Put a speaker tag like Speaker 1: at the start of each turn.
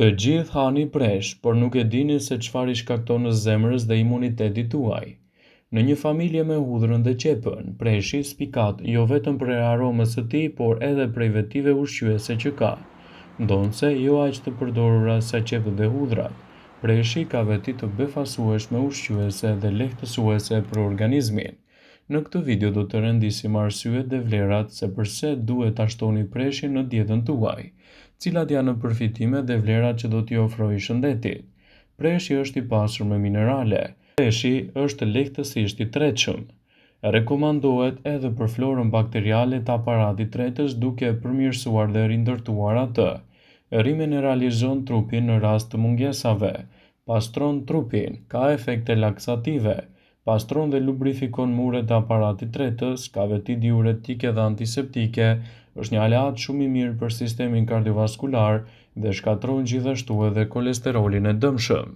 Speaker 1: Të gjithë hani presh, por nuk e dini se çfarë i shkakton në zemrës dhe imunitetit tuaj. Në një familje me hudhrën dhe qepën, preshi spikat jo vetëm për aromës së tij, por edhe prej vetive ushqyese që ka. Ndonse jo aq të përdorura sa qepët dhe hudhrat, preshi ka veti të befasueshme ushqyese dhe lehtësuese për organizmin. Në këtë video do të rendisim arsyet dhe vlerat se pse duhet ta shtoni preshin në dietën tuaj, cilat janë përfitimet dhe vlerat që do t'i ofrojë shëndetit. Preshi është i pasur me minerale. Preshi është lehtësisht i tretshëm. Rekomandohet edhe për florën bakteriale të aparatit tretës duke përmirësuar dhe rindërtuar atë. Rimineralizon trupin në rast të mungesave. Pastron trupin, ka efekte laksative. Pastron dhe lubrifikon muret e aparatit tretës, ka veti diuretike dhe antiseptike, është një aleat shumë i mirë për sistemin kardiovaskular dhe shkatërron gjithashtu edhe kolesterolin e dëmshëm.